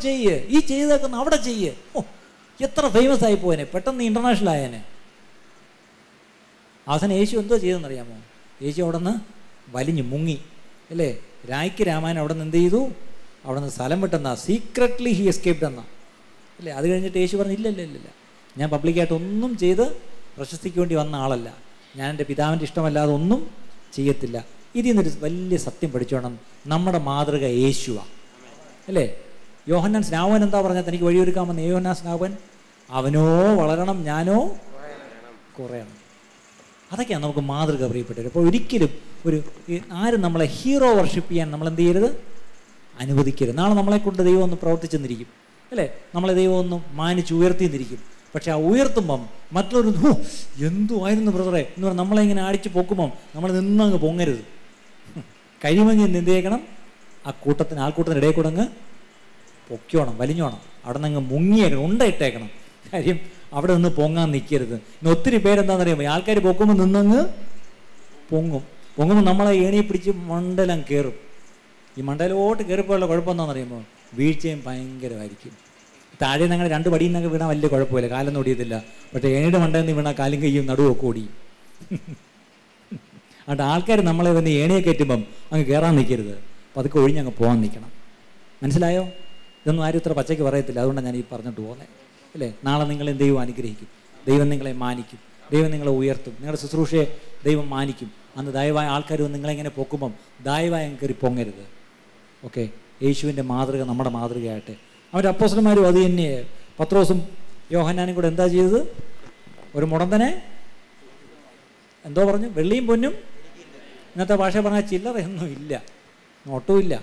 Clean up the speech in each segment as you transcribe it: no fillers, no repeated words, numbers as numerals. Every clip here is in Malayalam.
ചെയ്യ്, ഈ ചെയ്തേക്കുന്ന അവിടെ ചെയ്യ്. ഓ, എത്ര ഫേമസ് ആയി പോയനെ, പെട്ടെന്ന് ഇൻ്റർനാഷണൽ ആയേനെ. അവസാനം യേശു എന്തോ ചെയ്തെന്നറിയാമോ? യേശു അവിടെ നിന്ന് വലിഞ്ഞു മുങ്ങി അല്ലേ? രായ്ക്ക് രാമായൻ അവിടെ നിന്ന് എന്ത് ചെയ്തു? അവിടെ നിന്ന് സ്ഥലം വിട്ടെന്നാ, സീക്രട്ട്ലി ഹി എസ്കേപ്ഡ് എന്നാ അല്ലേ? അത് കഴിഞ്ഞിട്ട് യേശു പറഞ്ഞു, ഇല്ല, ഞാൻ പബ്ലിക്കായിട്ട് ഒന്നും ചെയ്ത് പ്രശസ്തിക്ക് വേണ്ടി വന്ന ആളല്ല, ഞാൻ എൻ്റെ പിതാവിൻ്റെ ഇഷ്ടമല്ലാതെ ഒന്നും ചെയ്യത്തില്ല. ഇതിൽ നിന്നൊരു വലിയ സത്യം പഠിച്ചോണം, നമ്മുടെ മാതൃക യേശുവാണ് അല്ലേ? യോഹന്നാൻ സ്നാപകൻ എന്താ പറഞ്ഞാൽ, തനിക്ക് വഴിയൊരുക്കാമെന്ന് യോഹന്നാൻ സ്നാപകൻ, അവനോ വളരണം ഞാനോ കുറയണം. അതൊക്കെയാണ് നമുക്ക് മാതൃക, പ്രിയപ്പെട്ടവർ. അപ്പോൾ ഒരിക്കലും ആരും നമ്മളെ ഹീറോ വർഷിപ്പ് ചെയ്യാൻ നമ്മൾ എന്ത് ചെയ്യരുത്, അനുവദിക്കരുത്. നാളെ നമ്മളെ കൊണ്ട് ദൈവം ഒന്ന് പ്രവർത്തിച്ചെന്നിരിക്കും അല്ലേ? നമ്മളെ ദൈവം ഒന്ന് മാനിച്ച് ഉയർത്തിയെന്നിരിക്കും. പക്ഷെ ആ ഉയർത്തുമ്പം മറ്റുള്ളവർ എന്തുമായിരുന്നു ബ്രദറെ എന്ന് പറഞ്ഞാൽ നമ്മളെ ഇങ്ങനെ അടിച്ച് പൊക്കുമ്പം നമ്മൾ നിന്നങ്ങ് പൊങ്ങരുത്. കഴിയുമെങ്കിൽ എന്ത് ചെയ്യണം, ആൾക്കൂട്ടത്തിൻ്റെ ഇടയിൽ കൂടെ അങ്ങ് പൊക്കോണം, വലിഞ്ഞോണം, അവിടെ നിന്ന് അങ്ങ് മുങ്ങിയേക്കണം, ഉണ്ടയിട്ടേക്കണം. കാര്യം അവിടെ നിന്ന് പൊങ്ങാൻ നിൽക്കരുത്. ഇന്ന് ഒത്തിരി പേരെന്താണെന്നറിയാമോ, ആൾക്കാർ പൊക്കുമ്പോൾ നിന്നങ്ങ് പൊങ്ങുമ്പോൾ നമ്മളെ ഏണിയെ പിടിച്ച് മണ്ടലം കയറും. ഈ മണ്ടലോട്ട് കയറിപ്പോയുള്ള കുഴപ്പം എന്താണെന്നറിയുമ്പോൾ വീഴ്ചയും ഭയങ്കരമായിരിക്കും. താഴെ ഞങ്ങൾ 2 പടിയിൽ നിന്നൊക്കെ വീണാൽ വലിയ കുഴപ്പമില്ല, കാലൊന്നും ഓടിയത്തില്ല. പക്ഷേ ഏണിയുടെ മണ്ടയിൽ നിന്ന് വീണാൽ കാലും കയ്യും നടുവൊക്കെ ഓടിയും. അതുകൊണ്ട് ആൾക്കാർ നമ്മളെ വന്ന് ഏണിയെ കയറ്റുമ്പം അങ്ങ് കയറാൻ നിൽക്കരുത്, പതുക്കെ ഒഴിഞ്ഞങ്ങ് പോകാൻ നിൽക്കണം. മനസ്സിലായോ? ഇതൊന്നും ആരും ഇത്ര പച്ചയ്ക്ക് പറയത്തില്ല, അതുകൊണ്ടാണ് ഞാൻ ഈ പറഞ്ഞിട്ട് പോകുന്നത് അല്ലേ? നാളെ നിങ്ങളെ ദൈവം അനുഗ്രഹിക്കും, ദൈവം നിങ്ങളെ മാനിക്കും, ദൈവം നിങ്ങളെ ഉയർത്തും, നിങ്ങളുടെ ശുശ്രൂഷയെ ദൈവം മാനിക്കും. അന്ന് ദയവായ ആൾക്കാർ വന്ന് നിങ്ങളെങ്ങനെ പൊക്കുമ്പം ദയവായി കയറി പൊങ്ങരുത്. ഓക്കെ, യേശുവിൻ്റെ മാതൃക നമ്മുടെ മാതൃകയായിട്ട്. അവരുടെ അപ്പോസ്തലന്മാരും അത് തന്നെ. പത്രോസും യോഹന്നാനും കൂടെ എന്താ ചെയ്തത്? ഒരു മുടന്തനെ എന്തോ പറഞ്ഞു, വെള്ളിയും പൊന്നും ഇന്നത്തെ ഭാഷ പറഞ്ഞാൽ ചില്ലറയൊന്നും ഇല്ല, ഒട്ടുമില്ല,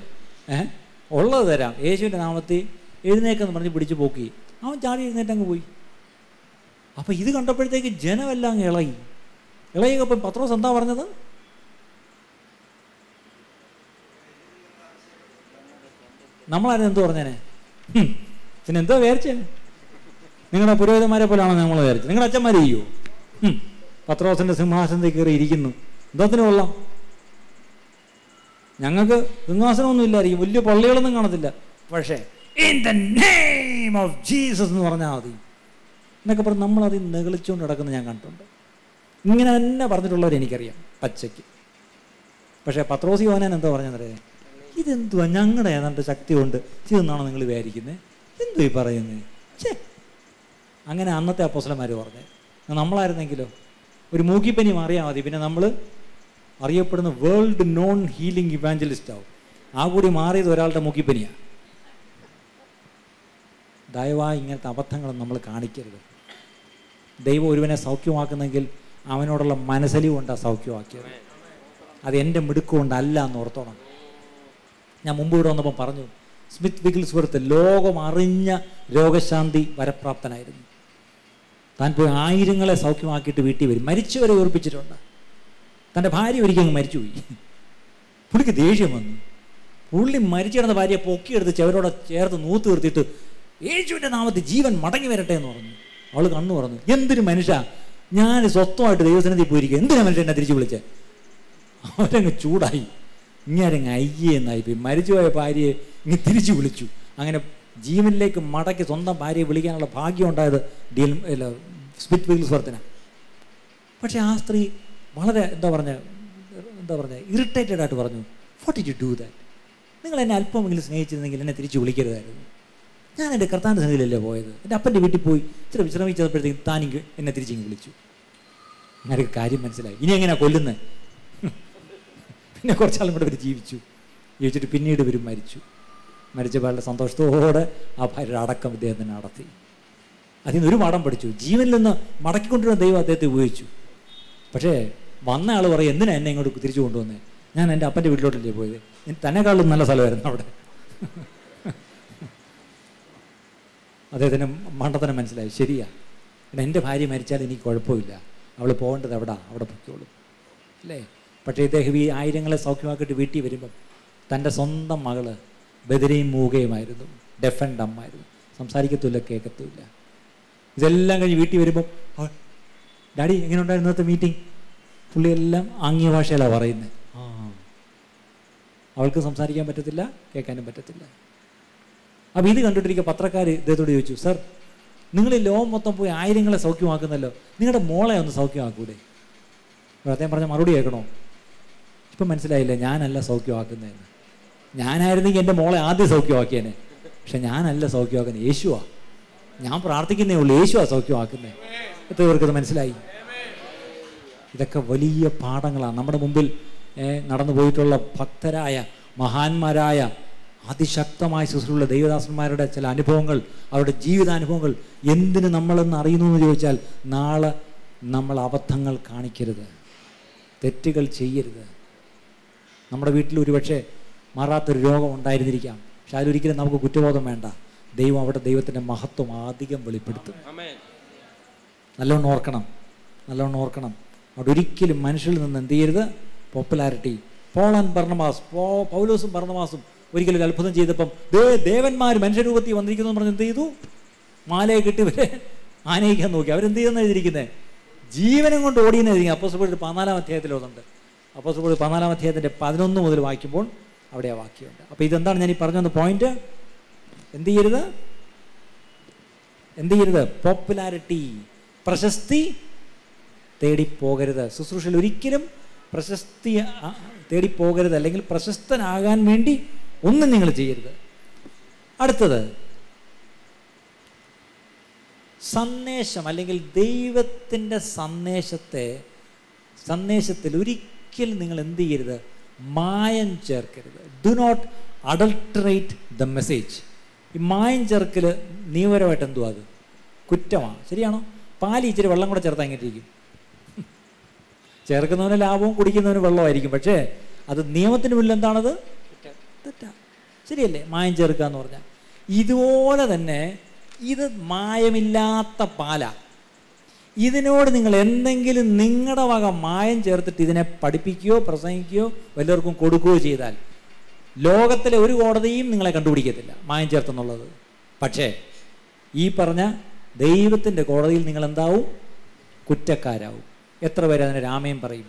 ഉള്ളത് തരാം, യേശുവിൻ്റെ നാമത്തിൽ എഴുന്നേക്കെന്ന് പറഞ്ഞ് പിടിച്ച് പോക്കി. അവൻ ചാടി എഴുന്നേറ്റങ്ങ് പോയി. അപ്പം ഇത് കണ്ടപ്പോഴത്തേക്ക് ജനമെല്ലാം അങ്ങ് ഇളകിയപ്പം പത്രോസ് എന്താ പറഞ്ഞത്? നമ്മളാരും എന്തോ പറഞ്ഞേനെ? പിന്നെ എന്തോ വിചാരിച്ചേ? നിങ്ങളുടെ പുരോഹിതന്മാരെ പോലെയാണോ നമ്മൾ വിചാരിച്ചത്? നിങ്ങളുടെ അച്ഛന്മാർ ചെയ്യോ? പത്രോസിൻ്റെ സിംഹാസനത്തിൽ കയറി ഇരിക്കുന്നു, എന്തോത്തിന് കൊള്ളാം? ഞങ്ങൾക്ക് സിംഹാസനമൊന്നും ഇല്ലായിരിക്കും, വലിയ പള്ളികളൊന്നും കാണത്തില്ല, പക്ഷേ in the name of Jesus എന്ന് പറഞ്ഞാൽ മതി എന്നൊക്കെ പറഞ്ഞ് നമ്മളത് നെകളിച്ചുകൊണ്ട് നടക്കുന്നത് ഞാൻ കണ്ടിട്ടുണ്ട്. ഇങ്ങനെ തന്നെ പറഞ്ഞിട്ടുള്ളവർ എനിക്കറിയാം പച്ചയ്ക്ക്. പക്ഷേ പത്രോസ് യോഹന്നാൻ എന്താ പറഞ്ഞെന്നറിയാം? ഇതെന്തുവാ ഞങ്ങളുടെ ഏതാണ്ട് ശക്തി കൊണ്ട് ചെയ്തെന്നാണോ നിങ്ങൾ വിചാരിക്കുന്നത്? എന്തോ ഈ പറയുന്നത്? ഛേ, അങ്ങനെ അന്നത്തെ അപ്പോസ്തലന്മാർ പറഞ്ഞേ. നമ്മളായിരുന്നെങ്കിലോ ഒരു മൂക്കിപ്പനി മാറിയാൽ മതി, പിന്നെ നമ്മൾ അറിയപ്പെടുന്ന വേൾഡ് നോൺ ഹീലിംഗ് ഇവാഞ്ചലിസ്റ്റ് ആവും. ആ കൂടി മാറിയത് ഒരാളുടെ മൂക്കിപ്പനിയാണ്. ദയവായി ഇങ്ങനത്തെ അബദ്ധങ്ങളും നമ്മൾ കാണിക്കരുത്. ദൈവം ഒരുവനെ സൗഖ്യമാക്കുന്നെങ്കിൽ അവനോടുള്ള മനസ്സലിവ് കൊണ്ടാണ് സൗഖ്യമാക്കിയത്, അത് എൻ്റെ മിടുക്കുകൊണ്ടല്ല എന്ന് ഓർത്തോണം. ഞാൻ മുമ്പ് ഇവിടെ വന്നപ്പോൾ പറഞ്ഞു, സ്മിത്ത് വിഗിൽസ്വർത്ത് ലോകം അറിഞ്ഞ രോഗശാന്തി വരപ്രാപ്തനായിരുന്നു. താൻ പോയി 1000ങ്ങളെ സൗഖ്യമാക്കിയിട്ട് വീട്ടിൽ വരും. മരിച്ചവരെ ഓർപ്പിച്ചിട്ടുണ്ട്. തൻ്റെ ഭാര്യ ഒരിക്കലും മരിച്ചുപോയി. പുള്ളിക്ക് ദേഷ്യം വന്നു. പുള്ളി മരിച്ചു കിടന്ന ഭാര്യയെ പൊക്കിയെടുത്ത് ചെവരോടെ ചേർത്ത് നൂത്ത് നിർത്തിയിട്ട് യേശുവിൻ്റെ നാമത്തിൽ ജീവൻ മടങ്ങി വരട്ടെ എന്ന് പറഞ്ഞു. അവൾ കണ്ണു പറഞ്ഞു, എന്തൊരു മനുഷ്യ, ഞാൻ സ്വസ്ഥമായിട്ട് ദൈവസന്നിധി പോയിരിക്കുക, എന്തിനാ മനുഷ്യൻ എന്നെ തിരിച്ചു വിളിച്ചേ? അവരങ്ങ് ചൂടായി, ഇങ്ങനെങ്ങ് അയ്യെന്നായി പോയി. മരിച്ചുപോയ ഭാര്യയെ ഇങ്ങനെ തിരിച്ചു വിളിച്ചു. അങ്ങനെ ജീവനിലേക്ക് മടക്കി സ്വന്തം ഭാര്യയെ വിളിക്കാനുള്ള ഭാഗ്യം ഉണ്ടായത് സ്മിത്ത് വിഗിൽസ്വർത്തിന്. പക്ഷെ ആ സ്ത്രീ വളരെ എന്താ പറഞ്ഞ ഇറിറ്റേറ്റഡ് ആയിട്ട് പറഞ്ഞു, what did you do that? നിങ്ങൾ എന്നെ അല്പമെങ്കിലും സ്നേഹിച്ചിരുന്നെങ്കിൽ എന്നെ തിരിച്ചു വിളിക്കരുതായിരുന്നു. ഞാൻ എൻ്റെ കർത്താവിൻ്റെ സന്നിധിയിലല്ലേ പോയത്. എൻ്റെ അപ്പൻ്റെ വീട്ടിൽ പോയി ഇച്ചിരി വിശ്രമിച്ചപ്പോഴത്തേക്കും താനിക്ക് എന്നെ തിരിച്ചിങ്ങ് വിളിച്ചു. അങ്ങനെ കാര്യം മനസ്സിലായി. ഇനി എങ്ങനെയാണ് കൊല്ലുന്നത്? പിന്നെ കുറച്ചാളും കൂടെ ഇവർ ജീവിച്ചിട്ട് പിന്നീട് ഇവരും മരിച്ചപ്പോൾ സന്തോഷത്തോടെ ആ ഭാര്യയുടെ അടക്കം ഇദ്ദേഹത്തിന് നടത്തി. അതിൽ നിന്ന് ഒരു പാഠം പഠിച്ചു. ജീവനിൽ നിന്ന് മടക്കിക്കൊണ്ടിരുന്ന ദൈവം അദ്ദേഹത്തെ ഉപയോഗിച്ചു. പക്ഷേ വന്ന ആൾ പറയും, എന്തിനാ എന്നെ ഇങ്ങോട്ട് തിരിച്ചു കൊണ്ടുവന്നേ? ഞാൻ എൻ്റെ അപ്പൻ്റെ വീട്ടിലോട്ടല്ലേ പോയത്, തന്നെക്കാളും നല്ല സ്ഥലമായിരുന്നു അവിടെ. അദ്ദേഹത്തിന് മണ്ടത്തനം മനസ്സിലായി. ശരിയാ, എൻ്റെ ഭാര്യ മരിച്ചാൽ എനിക്ക് കുഴപ്പമില്ല, അവൾ പോകേണ്ടത് അവിടെ പൊയ്ക്കോളും അല്ലേ? പക്ഷേ ഇദ്ദേഹം ഈ 1000ങ്ങളെ സൗഖ്യമാക്കിയിട്ട് വീട്ടിൽ വരുമ്പം തൻ്റെ സ്വന്തം മകള് ബദിരയും മൂകയുമായിരുന്നു, ഡെഫ് ആൻഡ് ഡം ആയിരുന്നു, സംസാരിക്കത്തുമില്ല, കേൾക്കത്തുമില്ല. ഇതെല്ലാം കഴിഞ്ഞ് വീട്ടിൽ വരുമ്പം, ഡാഡി എങ്ങനെ ഉണ്ടായിരുന്നു ഇന്നത്തെ മീറ്റിംഗ്? പുള്ളിയെല്ലാം ആംഗ്യ ഭാഷയിലാണ് പറയുന്നത്. അവൾക്ക് സംസാരിക്കാൻ പറ്റത്തില്ല, കേൾക്കാനും പറ്റത്തില്ല. അപ്പോൾ ഇത് കണ്ടിട്ടിരിക്കുക പത്രക്കാർ ഇദ്ദേഹത്തോട് ചോദിച്ചു, സർ നിങ്ങൾ ഈ ലോകം മൊത്തം പോയി ആയിരങ്ങളെ സൗഖ്യമാക്കുന്നല്ലോ, നിങ്ങളുടെ മോളെ ഒന്ന് സൗഖ്യമാക്കൂടെ? അദ്ദേഹം പറഞ്ഞ മറുപടി കേൾക്കണോ? ഇപ്പം മനസ്സിലായില്ലേ ഞാനല്ല സൗഖ്യമാക്കുന്നതെന്ന്. ഞാനായിരുന്നെങ്കിൽ എൻ്റെ മോളെ ആദ്യം സൗഖ്യമാക്കിയേനെ. പക്ഷെ ഞാനല്ല സൗഖ്യമാക്കുന്നത്, യേശുവാ. ഞാൻ പ്രാർത്ഥിക്കുന്നേ ഉള്ളൂ, യേശുവാ സൗഖ്യമാക്കുന്നത്. എത്ര പേർക്കത് മനസ്സിലായി? ഇതൊക്കെ വലിയ പാഠങ്ങളാണ്. നമ്മുടെ മുമ്പിൽ നടന്നു പോയിട്ടുള്ള ഭക്തരായ മഹാന്മാരായ അതിശക്തമായ ശുശ്രൂഷയുള്ള ദൈവദാസന്മാരുടെ ചില അനുഭവങ്ങൾ, അവരുടെ ജീവിതാനുഭവങ്ങൾ എന്തിന് നമ്മളെന്ന് അറിയുന്നു എന്ന് ചോദിച്ചാൽ, നാളെ നമ്മൾ അബദ്ധങ്ങൾ കാണിക്കരുത്, തെറ്റുകൾ ചെയ്യരുത്. നമ്മുടെ വീട്ടിൽ ഒരുപക്ഷെ മാറാത്തൊരു രോഗം ഉണ്ടായിരുന്നിരിക്കാം. പക്ഷെ അതിലൊരിക്കലും നമുക്ക് കുറ്റബോധം വേണ്ട. ദൈവം അവിടെ ദൈവത്തിൻ്റെ മഹത്വം അധികം വെളിപ്പെടുത്തും. നല്ലോണം ഓർക്കണം, നല്ലോണം ഓർക്കണം. അവിടെ ഒരിക്കലും മനുഷ്യരിൽ നിന്ന് എന്ത് ചെയ്യരുത്? പോപ്പുലാരിറ്റി. പൗലോസും ബർന്നബാസും ഒരിക്കലും അത്ഭുതം ചെയ്തപ്പം ദേവന്മാർ മനുഷ്യരൂപത്തിൽ വന്നിരിക്കുന്നു എന്ന് പറഞ്ഞ് എന്ത് ചെയ്തു? മാലയെ കെട്ടി വരെ ആനയിക്കാൻ നോക്കി. അവരെന്ത് ചെയ്തെന്ന് എഴുതിയിരിക്കുന്നത്? ജീവനം കൊണ്ട് ഓടിയെന്ന് എഴുതി. അപ്പോസ്തലപ്രവൃത്തി 14-ാം അധ്യായത്തിലുണ്ട്. അപ്പോസ്തലപ്രവൃത്തി 14-ാം അധ്യായത്തിൻ്റെ 11 മുതൽ വായിക്കുമ്പോൾ അവിടെ ആ വാക്യമുണ്ട്. അപ്പോൾ ഇതെന്താണ് ഞാൻ ഈ പറഞ്ഞു വന്ന പോയിന്റ്? എന്ത് ചെയ്യരുത്? എന്ത് ചെയ്യരുത്? പോപ്പുലാരിറ്റി, പ്രശസ്തി തേടിപ്പോകരുത്. ശുശ്രൂഷയിൽ ഒരിക്കലും പ്രശസ്തി തേടിപ്പോകരുത്, അല്ലെങ്കിൽ പ്രശസ്തനാകാൻ വേണ്ടി ഒന്നും നിങ്ങൾ ചെയ്യരുത്. അടുത്തത് സന്ദേശം, അല്ലെങ്കിൽ ദൈവത്തിൻ്റെ സന്ദേശത്തിൽ ഒരിക്കലും നിങ്ങൾ എന്ത് ചെയ്യരുത്? മായം ചേർക്കരുത്. Do not adulterate the message. ഈ മായം ചേർക്കൽ നിയമപരമായിട്ട് എന്തുവാ? അത് കുറ്റമാണ്. ശരിയാണോ? പാല് ഇച്ചിരി വെള്ളം കൂടെ ചേർത്താൽ എങ്ങനെ ഇരിക്കും? ചേർക്കുന്നവന് ലാഭവും കുടിക്കുന്നവന് വെള്ളമായിരിക്കും. പക്ഷേ അത് നിയമത്തിന് മുന്നിൽ എന്താണത്? തെറ്റാ. ശരിയല്ലേ? മായം ചേർക്കുക എന്ന് പറഞ്ഞാൽ. ഇതുപോലെ തന്നെ ഇത് മായമില്ലാത്ത പാലാ. ഇതിനോട് നിങ്ങൾ എന്തെങ്കിലും നിങ്ങളുടെ വക മായം ചേർത്തിട്ട് ഇതിനെ പഠിപ്പിക്കുകയോ പ്രസംഗിക്കുകയോ വല്ലവർക്കും കൊടുക്കുകയോ ചെയ്താൽ ലോകത്തിലെ ഒരു കോടതിയും നിങ്ങളെ കണ്ടുപിടിക്കത്തില്ല മായം ചേർത്തെന്നുള്ളത്. പക്ഷേ ഈ പറഞ്ഞ ദൈവത്തിൻ്റെ കോടതിയിൽ നിങ്ങൾ എന്താവും? കുറ്റക്കാരാവും. എത്ര പേര് അതിന് രാമയും പറയും?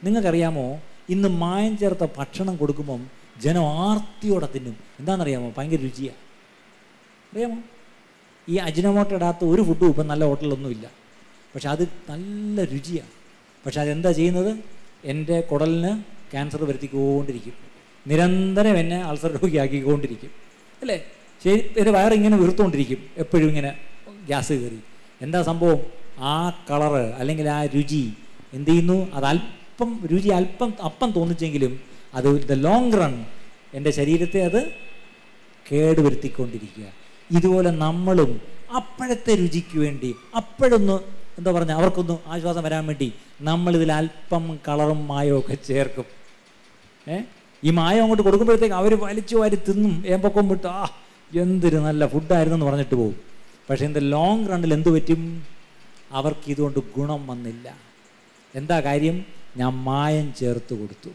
നിങ്ങൾക്കറിയാമോ, ഇന്ന് മായം ചേർത്ത ഭക്ഷണം കൊടുക്കുമ്പം ജനം ആർത്തിയോടെ തിന്നും. എന്താണെന്നറിയാമോ? ഭയങ്കര രുചിയാണ്. അറിയാമോ? ഈ അജിനോമോട്ടോ ഇടാത്ത ഒരു ഫുഡും ഇപ്പം നല്ല ഹോട്ടലിലൊന്നുമില്ല. പക്ഷെ അത് നല്ല രുചിയാണ്. പക്ഷെ അതെന്താ ചെയ്യുന്നത്? എൻ്റെ കുടലിന് ക്യാൻസർ വരുത്തിക്കൊണ്ടിരിക്കും. നിരന്തരം എന്നെ അൾസർ രോഗിയാക്കിക്കൊണ്ടിരിക്കും. അല്ലേ? ശരി, എൻ്റെ വയറിങ്ങനെ വീർത്തുകൊണ്ടിരിക്കും. എപ്പോഴും ഇങ്ങനെ ഗ്യാസ് കയറി. എന്താ സംഭവം? ആ കളറ് അല്ലെങ്കിൽ ആ രുചി എന്ത് ചെയ്യുന്നു? അത് അല്പം രുചി അപ്പം തോന്നിച്ചെങ്കിലും അത് ദ ലോങ് റൺ എൻ്റെ ശരീരത്തെ അത് കേടുവരുത്തിക്കൊണ്ടിരിക്കുക. ഇതുപോലെ നമ്മളും അപ്പോഴത്തെ രുചിക്ക് വേണ്ടി, അപ്പോഴൊന്ന് എന്താ പറഞ്ഞാൽ അവർക്കൊന്ന് ആശ്വാസം വരാൻ വേണ്ടി നമ്മളിതിൽ അല്പം കളറും മായവും ഒക്കെ ചേർക്കും. ഈ മായം അങ്ങോട്ട് കൊടുക്കുമ്പോഴത്തേക്ക് അവർ വലിച്ചു വാരി തിന്നും. ഏമ്പൊക്കം വിട്ട് എന്തൊരു നല്ല ഫുഡായിരുന്നു എന്ന് പറഞ്ഞിട്ട് പോകും. പക്ഷേ ഇതിൻ്റെ ലോങ് റണ്ണിൽ എന്ത് പറ്റും? അവർക്കിതുകൊണ്ട് ഗുണം വന്നില്ല. എന്താ കാര്യം? ഞാൻ മായം ചേർത്ത് കൊടുത്തു.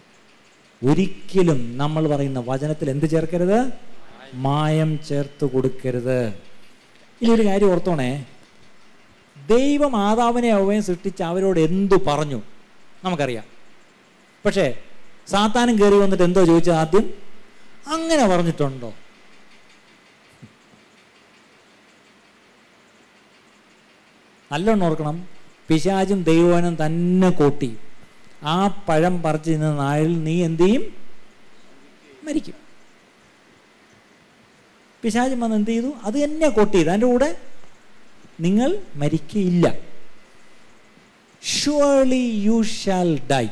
ഒരിക്കലും നമ്മൾ പറയുന്ന വചനത്തിൽ എന്ത് ചേർക്കരുത്? മായം ചേർത്ത് കൊടുക്കരുത്. ഇനി ഒരു കാര്യം ഓർത്തോണേ, ദൈവം ആദാമിനെ അവയും സൃഷ്ടിച്ച് അവരോട് എന്തു പറഞ്ഞു നമുക്കറിയാം. പക്ഷേ സാത്താനും കയറി വന്നിട്ട് എന്തോ ചോദിച്ചത്? ആദ്യം അങ്ങനെ പറഞ്ഞിട്ടുണ്ടോ? നല്ലോണം ഓർക്കണം. പിശാചും ദൈവവനും തന്നെ കൂട്ടി ആ പഴം പറിച്ച് നിന്ന നാളിൽ നീ എന്ത് ചെയ്യും? മരിക്കും. പിശാചും വന്ന് എന്ത് ചെയ്തു? അത് തന്നെ കോട്ട് ചെയ്തു. അതിൻ്റെ കൂടെ നിങ്ങൾ മരിക്കയില്ല. Surely you shall die.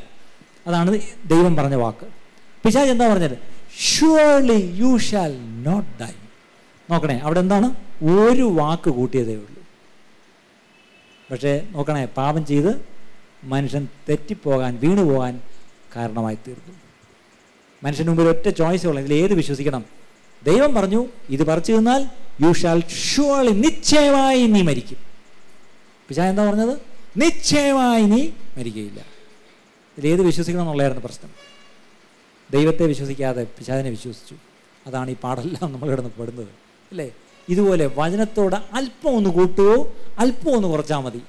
അതാണ് ദൈവം പറഞ്ഞ വാക്ക്. പിശാച് എന്താ പറഞ്ഞത്? Surely you shall not die. നോക്കണേ, അവിടെ എന്താണ്? ഒരു വാക്ക് കൂട്ടിയതേ ഉള്ളൂ. പക്ഷേ നോക്കണേ, പാപം ചെയ്ത് മനുഷ്യൻ തെറ്റിപ്പോകാൻ, വീണുപോകാൻ കാരണമായി തീർന്നു. മനുഷ്യന് മുമ്പിൽ ഒറ്റ ചോയ്സേ ഉള്ളൂ. ഇതിൽ ഏത് വിശ്വസിക്കണം? ദൈവം പറഞ്ഞു ഇത് പറിച്ചു തിന്നാൽ യു ഷാൽ ഷുവർലി, നിശ്ചയമായി നീ മരിക്കും. പിശാച് എന്താ പറഞ്ഞത്? നിശ്ചയമായി നീ മരിക്കയില്ല. ഇതിലേത് വിശ്വസിക്കണം എന്നുള്ളതായിരുന്നു പ്രശ്നം. ദൈവത്തെ വിശ്വസിക്കാതെ പിശാചിനെ വിശ്വസിച്ചു. അതാണ് ഈ പാടെല്ലാം നമ്മൾ കിടന്ന് പെടുന്നത്, അല്ലേ? ഇതുപോലെ വചനത്തോട് അല്പം ഒന്ന് കൂട്ടുകയോ അല്പം ഒന്ന് കുറച്ചാൽ മതി,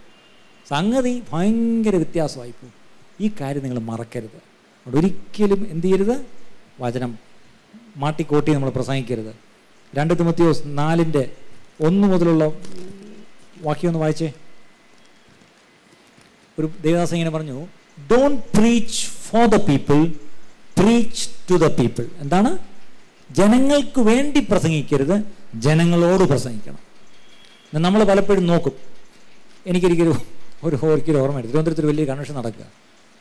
സംഗതി ഭയങ്കര വ്യത്യാസമായിപ്പോവും. ഈ കാര്യം നിങ്ങൾ മറക്കരുത്. അതുകൊണ്ട് ഒരിക്കലും എന്ത് ചെയ്യരുത്? വചനം മാട്ടിക്കോട്ടി നമ്മൾ പ്രസംഗിക്കരുത്. 2 തിമോത്തിയോസ് 4:1 മുതലുള്ള വാക്യം ഒന്ന് വായിച്ചേ. ഒരു ദേവദാസൻ ഇങ്ങനെ പറഞ്ഞു, don't preach for the people, preach to the people. എന്താണ്? ജനങ്ങൾക്ക് വേണ്ടി പ്രസംഗിക്കരുത്, ജനങ്ങളോട് പ്രസംഗിക്കണം. നമ്മൾ പലപ്പോഴും നോക്കും. ഒരിക്കലും ഓർമ്മയുണ്ട്, തിരുവനന്തപുരത്ത് വലിയ കൺവെൻഷൻ നടക്കുക,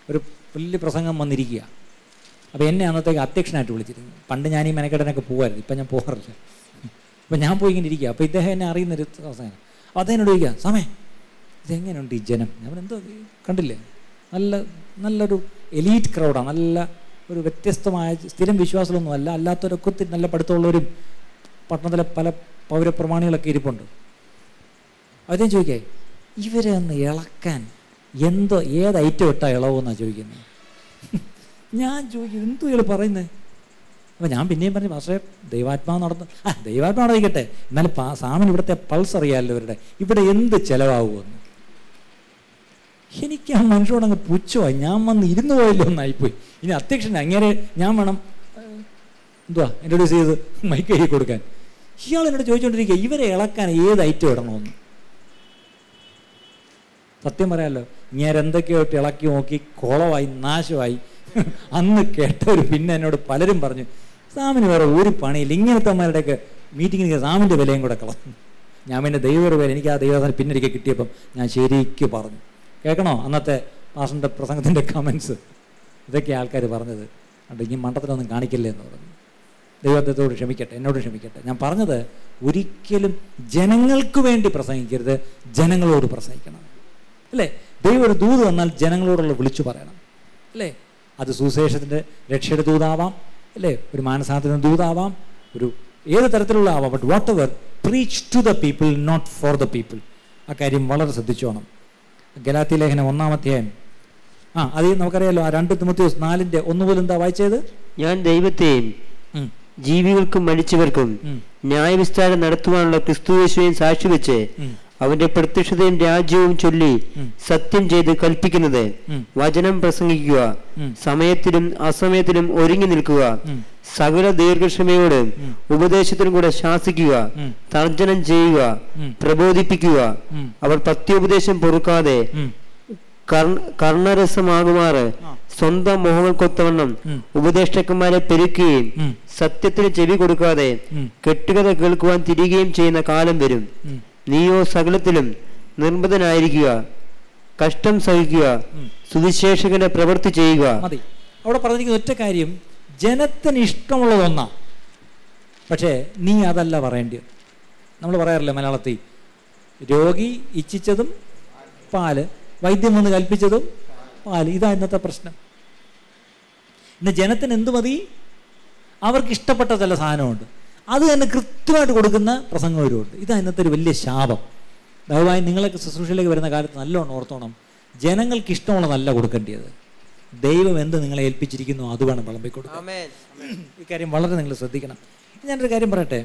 ഒരു വലിയ പ്രസംഗം വന്നിരിക്കുക. അപ്പോൾ എന്നെ അന്നത്തേക്ക് അധ്യക്ഷനായിട്ട് വിളിച്ചിരുന്നു. പണ്ട് ഞാൻ ഈ മെനക്കെടനൊക്കെ പോകുമായിരുന്നു, ഇപ്പം ഞാൻ പോകാറില്ല. അപ്പം ഞാൻ പോയി ഇങ്ങനെ ഇരിക്കുക. അപ്പോൾ ഇദ്ദേഹം എന്നെ അറിയുന്നൊരു പ്രസംഗം. അപ്പോൾ അദ്ദേഹം ചോദിക്കുക, സമയം ഇതെങ്ങനെയുണ്ട് ഈ ജനം? ഞാൻ എന്തോ കണ്ടില്ലേ, നല്ലൊരു എലീറ്റ് ക്രൗഡാണ്, നല്ല ഒരു വ്യത്യസ്തമായ സ്ഥിരം വിശ്വാസമൊന്നുമല്ല, അല്ലാത്തവരൊക്കെ ഒത്തിരി നല്ല പഠിത്തമുള്ളവരും പട്ടണത്തിലെ പല പൗരപ്രമാണികളൊക്കെ ഇരിപ്പുണ്ട്. അദ്ദേഹം ചോദിക്കേ, ഇവരെ ഒന്ന് ഇളക്കാൻ ഏത് ഐറ്റം ഇട്ടാൽ ഇളവെന്നാണ് ചോദിക്കുന്നത്. ഞാൻ ചോദിക്കും, എന്തോ ഇയാൾ പറയുന്നത്? അപ്പോൾ ഞാൻ പിന്നെയും പറഞ്ഞു, പക്ഷേ ദൈവാത്മാവ് നടന്നു. ദൈവാത്മാവ് നടന്നിരിക്കട്ടെ, എന്നാലും സാമൻ ഇവിടുത്തെ പൾസ് അറിയാമല്ലോ ഇവരുടെ, ഇവിടെ എന്ത് ചിലവാകുമെന്ന്. എനിക്ക് ആ മനുഷ്യരോട് അങ്ങ് പുച്ഛമായി. ഞാൻ വന്ന് ഇരുന്ന് പോയല്ലോ എന്നായിപ്പോയി. ഇനി അധ്യക്ഷൻ അങ്ങനെ ഞാൻ വേണം ഇൻട്രൊഡ്യൂസ് ചെയ്ത് മൈക്ക് കഴുകി കൊടുക്കാൻ. ഇയാൾ എന്നോട് ചോദിച്ചുകൊണ്ടിരിക്കുക, ഇവരെ ഇളക്കാൻ ഏത് ഐറ്റം ഇടണമെന്ന്. സത്യം പറയാമല്ലോ, ഞാൻ എന്തൊക്കെയായിട്ട് ഇളക്കി നോക്കി കുളമായി, നാശമായി. അന്ന് കേട്ടവർ പിന്നെ എന്നോട് പലരും പറഞ്ഞു, സാമിന് വേറെ ഒരു പണിയില്ല, ഇങ്ങനത്തെ അമ്മമാരുടെയൊക്കെ മീറ്റിങ്ങിന് സാമിൻ്റെ വിലയും കൂടെ കളഞ്ഞു. ഞാൻ പിന്നെ ദൈവയുടെ വില, എനിക്ക് ആ ദൈവത്തിന് പിന്നൊരിക്കൽ കിട്ടിയപ്പം ഞാൻ ശരിക്ക് പറഞ്ഞു. കേൾക്കണോ അന്നത്തെ പാസ്റ്ററിൻ്റെ പ്രസംഗത്തിൻ്റെ കമൻസ്? ഇതൊക്കെ ആൾക്കാർ പറഞ്ഞത്. അതുകൊണ്ട് ഇനി മണ്ടത്തിലൊന്നും കാണിക്കില്ലേ എന്ന് പറഞ്ഞു. ദൈവത്തോട് ക്ഷമിക്കട്ടെ, എന്നോട് ക്ഷമിക്കട്ടെ. ഞാൻ പറഞ്ഞത്, ഒരിക്കലും ജനങ്ങൾക്ക് വേണ്ടി പ്രസംഗിക്കരുത്, ജനങ്ങളോട് പ്രസംഗിക്കണം. അല്ലേ? ദൈവം ഒരു ദൂത് വന്നാൽ ജനങ്ങളോടുള്ള വിളിച്ചു പറയണം. അല്ലേ? അത് സുവിശേഷത്തിൻ്റെ രക്ഷയുടെ ദൂതാവാം, അല്ലേ, ഒരു മാനസാന്തരത്തിൻ്റെ ദൂതാവാം, ഒരു ഏത് തരത്തിലുള്ള ആവാം. But whatever, preach to the people, not for the people. ആ കാര്യം വളരെ ശ്രദ്ധിച്ചോണം. ഗലാത്യ ലേഖനം 1-ാം അധ്യായം, അത് നമുക്കറിയാലോ, 2 തിമോത്തിയോസ് 4:1 മുതൽ എന്താ വായിച്ചത്? ഞാൻ ദൈവത്തെയും ജീവികൾക്കും മരിച്ചവർക്കും ന്യായവിസ്താരം നടത്തുവാനുള്ള ക്രിസ്തുയേശുവിനെ സാക്ഷി വെച്ച് അവന്റെ പ്രത്യക്ഷതയും രാജ്യവും ചൊല്ലി സത്യം ചെയ്ത് കൽപ്പിക്കുന്നത്, വചനം പ്രസംഗിക്കുക, സമയത്തിലും അസമയത്തിലും ഒരുങ്ങി നിൽക്കുക, സകല ദീർഘക്ഷമയോട് ഉപദേശത്തിനും കൂടെ ശാസിക്കുക, തർജ്ജനം ചെയ്യുക, പ്രബോധിപ്പിക്കുക. അവർ പത്യോപദേശം പൊറുക്കാതെ കർണരസമാകുമാറ് സ്വന്തം മോഹങ്ങൾക്കൊത്തവണ്ണം ഉപദേഷ്ടാക്കന്മാരെ പെരുക്കുകയും സത്യത്തിന് ചെവി കൊടുക്കാതെ കെട്ടുകഥ കേൾക്കുവാൻ തിരികുകയും ചെയ്യുന്ന കാലം വരും. നീയോ സകലത്തിലും നിർബന്ധനായിരിക്കുക, കഷ്ടം സഹിക്കുക, സുവിശേഷകന്റെ പ്രവൃത്തി ചെയ്യുക. മതി. അവിടെ പറഞ്ഞിരിക്കുന്ന ഒറ്റ കാര്യം, ജനത്തിന് ഇഷ്ടമുള്ളതൊന്നാ, പക്ഷേ നീ അതല്ല പറയേണ്ടത്. നമ്മൾ പറയാറില്ല മലയാളത്തിൽ, രോഗി ഇച്ഛിച്ചതും പാല്, വൈദ്യം വന്ന് കൽപ്പിച്ചതും പാല്. ഇതാ ഇന്നത്തെ പ്രശ്നം. ഇന്ന് ജനത്തിന് എന്തു മതി? അവർക്ക് ഇഷ്ടപ്പെട്ട ചില സാധനമുണ്ട്, അത് തന്നെ കൃത്യമായിട്ട് കൊടുക്കുന്ന പ്രസംഗവരുമുണ്ട്. ഇതാ ഇന്നത്തെ ഒരു വലിയ ശാപം. ദയവായി നിങ്ങളൊക്കെ ശുശ്രൂഷയിലേക്ക് വരുന്ന കാലത്ത് നല്ലോണം ഓർത്തോണം, ജനങ്ങൾക്ക് ഇഷ്ടമുള്ളതല്ല കൊടുക്കേണ്ടത്. ദൈവം എന്ത് നിങ്ങളെ ഏൽപ്പിച്ചിരിക്കുന്നു അത് വേണം വിളമ്പിക്കൊടുക്കാൻ. ഇക്കാര്യം വളരെ നിങ്ങൾ ശ്രദ്ധിക്കണം. ഞാനൊരു കാര്യം പറയട്ടെ,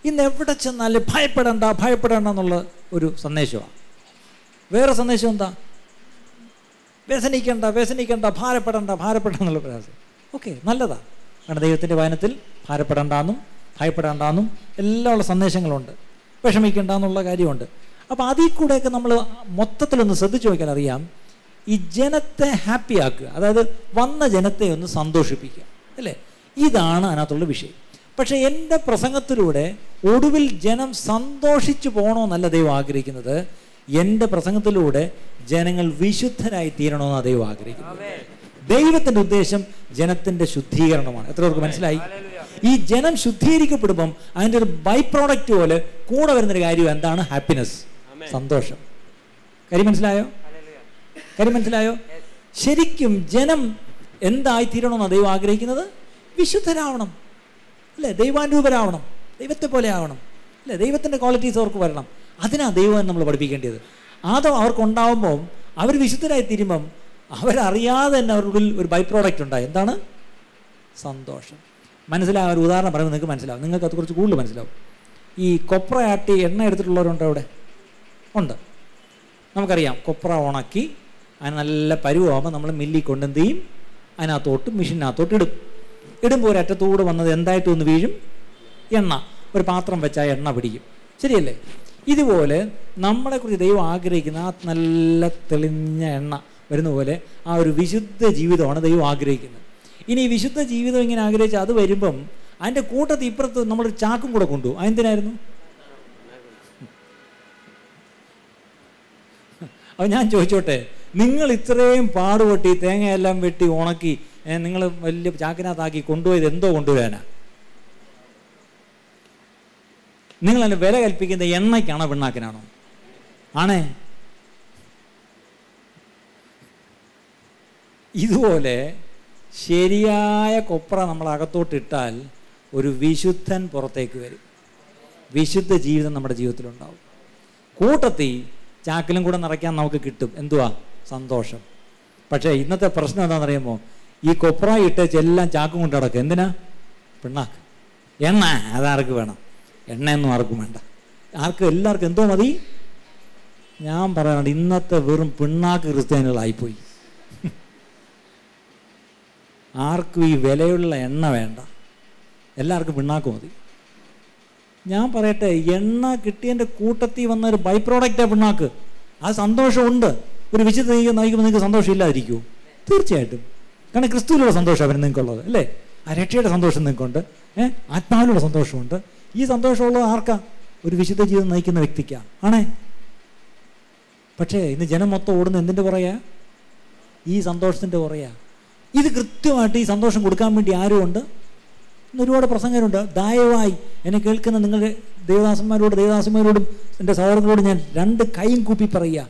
ഇന്ന് എവിടെ ചെന്നാലും ഭയപ്പെടേണ്ട ഭയപ്പെടേണ്ട എന്നുള്ള ഒരു സന്ദേശമാണ്. വേറെ സന്ദേശം എന്താ? വ്യസനിക്കേണ്ട വ്യസനിക്കേണ്ട, ഭാരപ്പെടേണ്ട ഭാരപ്പെടേണ്ട എന്നുള്ള പ്രയാസം. ഓക്കെ, നല്ലതാണ്. കാരണം ദൈവത്തിൻ്റെ വചനത്തിൽ ഭാരപ്പെടേണ്ടെന്നും ഭയപ്പെടേണ്ടെന്നും എല്ലാം ഉള്ള സന്ദേശങ്ങളുണ്ട്, വിഷമിക്കേണ്ട എന്നുള്ള കാര്യമുണ്ട്. അപ്പോൾ അതിൽ കൂടെയൊക്കെ നമ്മൾ മൊത്തത്തിലൊന്ന് ശ്രദ്ധിച്ചു നോക്കിയാൽ അറിയാം, ഈ ജനത്തെ ഹാപ്പി ആക്കുക, അതായത് വന്ന ജനത്തെ ഒന്ന് സന്തോഷിപ്പിക്കുക, അല്ലേ? ഇതാണ് അതിനകത്തുള്ള വിഷയം. പക്ഷേ എൻ്റെ പ്രസംഗത്തിലൂടെ ഒടുവിൽ ജനം സന്തോഷിച്ചു പോകണമെന്നല്ല ദൈവം ആഗ്രഹിക്കുന്നത്. എൻ്റെ പ്രസംഗത്തിലൂടെ ജനങ്ങൾ വിശുദ്ധരായി തീരണമെന്നാണ് ദൈവം ആഗ്രഹിക്കുന്നത്. ദൈവത്തിൻ്റെ ഉദ്ദേശം ജനത്തിൻ്റെ ശുദ്ധീകരണമാണ്. എത്ര പേർക്ക് മനസ്സിലായി? ഈ ജനം ശുദ്ധീകരിക്കപ്പെടുമ്പം അതിൻ്റെ ഒരു ബൈ പ്രോഡക്റ്റ് പോലെ കൂടെ വരുന്നൊരു കാര്യം എന്താണ്? ഹാപ്പിനെസ്, സന്തോഷം. കാര്യം മനസ്സിലായോ? കാര്യം മനസ്സിലായോ? ശരിക്കും ജനം എന്തായി തീരണമെന്നാണ് ദൈവം ആഗ്രഹിക്കുന്നത്? വിശുദ്ധരാവണം, അല്ലേ? ദൈവാനുരൂപരാവണം, ദൈവത്തെ പോലെ ആവണം, അല്ലേ? ദൈവത്തിൻ്റെ ക്വാളിറ്റീസ് അവർക്ക് വരണം. അതിനാണ് ദൈവം നമ്മൾ പഠിപ്പിക്കേണ്ടത്. അത് അവർക്കുണ്ടാവുമ്പം, അവർ വിശുദ്ധരായി തീരുമ്പം അവരറിയാതെ തന്നെ അവരുടെ ഒരു ബൈ പ്രോഡക്റ്റ് ഉണ്ടായി. എന്താണ്? സന്തോഷം. മനസ്സിലാവും. ഒരു ഉദാഹരണം പറയുമ്പോൾ നിങ്ങൾക്ക് മനസ്സിലാവും, നിങ്ങൾക്ക് അത് കുറച്ച് കൂടുതൽ മനസ്സിലാവും. ഈ കൊപ്ര ആട്ടി എണ്ണ എടുത്തിട്ടുള്ളവരുണ്ടോ ഇവിടെ? ഉണ്ട്. നമുക്കറിയാം, കൊപ്ര ഉണക്കി അതിന് നല്ല പരുവാകുമ്പോൾ നമ്മൾ മില്ലിൽ കൊണ്ടെന്ത് ചെയ്യും? അതിനകത്തോട്ട് മെഷീനകത്തോട്ട് ഇടുമ്പോൾ ഒരറ്റത്തൂടെ വന്നത് എന്തായിട്ട് ഒന്ന് വീഴും? എണ്ണ. ഒരു പാത്രം വെച്ചാൽ എണ്ണ പിടിക്കും, ശരിയല്ലേ? ഇതുപോലെ നമ്മളെക്കുറിച്ച് ദൈവം ആഗ്രഹിക്കുന്ന ആ നല്ല തെളിഞ്ഞ എണ്ണ വരുന്ന പോലെ ആ ഒരു വിശുദ്ധ ജീവിതമാണ് ദൈവം ആഗ്രഹിക്കുന്നത്. ഇനി ഈ വിശുദ്ധ ജീവിതം ഇങ്ങനെ ആഗ്രഹിച്ച് അത് വരുമ്പം അതിൻ്റെ കൂട്ടത്തിൽ ഇപ്പുറത്ത് നമ്മളൊരു ചാക്കും കൂടെ കൊണ്ടുപോകും. അതെന്തിനായിരുന്നു? അപ്പോൾ ഞാൻ ചോദിച്ചോട്ടെ, നിങ്ങൾ ഇത്രയും പാടുപെട്ടി തേങ്ങയെല്ലാം വെട്ടി ഉണക്കി നിങ്ങൾ വലിയ ചാക്കിനകത്താക്കി കൊണ്ടുപോയത് എന്തോ കൊണ്ടുവരാനാ? നിങ്ങൾ അതിന് വില കൽപ്പിക്കുന്ന എണ്ണയ്ക്കാണോ പിണ്ണാക്കിനാണോ? ആണേ. ഇതുപോലെ ശരിയായ കൊപ്ര നമ്മൾ അകത്തോട്ടിട്ടാൽ ഒരു വിശുദ്ധൻ പുറത്തേക്ക് വരും. വിശുദ്ധ ജീവിതം നമ്മുടെ ജീവിതത്തിലുണ്ടാവും. കൂട്ടത്തിൽ ചാക്കിലും കൂടെ നിറയ്ക്കാൻ നമുക്ക് കിട്ടും. എന്തുവാ? സന്തോഷം. പക്ഷേ ഇന്നത്തെ പ്രശ്നം എന്താണെന്നറിയുമോ? ഈ കൊപ്ര ഇട്ടേച്ച് എല്ലാം ചാക്കും കൊണ്ട് നടക്കും. എന്തിനാ? പിണ്ണാക്ക്, എണ്ണ. അതാർക്ക് വേണം? എണ്ണയൊന്നും ആർക്കും വേണ്ട. എല്ലാവർക്കും എന്തോ മതി. ഞാൻ പറയാനുണ്ട്, ഇന്നത്തെ വെറും പിണ്ണാക്ക് ക്രിസ്ത്യാനികളായിപ്പോയി. ആർക്കും ഈ വിലയുള്ള എണ്ണ വേണ്ട, എല്ലാവർക്കും പിണ്ണാക്ക് മതി. ഞാൻ പറയട്ടെ, എണ്ണ കിട്ടിയതിൻ്റെ കൂട്ടത്തിൽ വന്ന ഒരു ബൈ പ്രോഡക്റ്റാണ് പിണ്ണാക്ക്. ആ സന്തോഷമുണ്ട്. ഒരു വിശുദ്ധ നയിക്കുമ്പോൾ നിങ്ങൾക്ക് സന്തോഷം ഇല്ലാതിരിക്കുമോ? തീർച്ചയായിട്ടും. കാരണം ക്രിസ്തുവിലുള്ള സന്തോഷം അവന് നിങ്ങൾക്കുള്ളത്, അല്ലേ? ആ രക്ഷയുടെ സന്തോഷം നിങ്ങൾക്കുണ്ട്, ആത്മാവിലുള്ള സന്തോഷമുണ്ട്. ഈ സന്തോഷമുള്ളത് ആർക്കാ? ഒരു വിശുദ്ധ ജീവിതം നയിക്കുന്ന വ്യക്തിക്കാണ്, ആണേ. പക്ഷേ ഇന്ന് ജനം മൊത്തം ഓടുന്ന എന്തിൻ്റെ പുറകെയാ? ഈ സന്തോഷത്തിൻ്റെ പുറകെയാ. ഇത് കൃത്യമായിട്ട് ഈ സന്തോഷം കൊടുക്കാൻ വേണ്ടി ആരുമുണ്ട്? ഇന്ന് ഒരുപാട് പ്രസംഗരുണ്ട്. ദയവായി എന്നെ കേൾക്കുന്ന നിങ്ങളുടെ ദേവദാസന്മാരോടും എൻ്റെ സഹോദരങ്ങളോടും ഞാൻ രണ്ട് കൈയും കൂപ്പി പറയുക,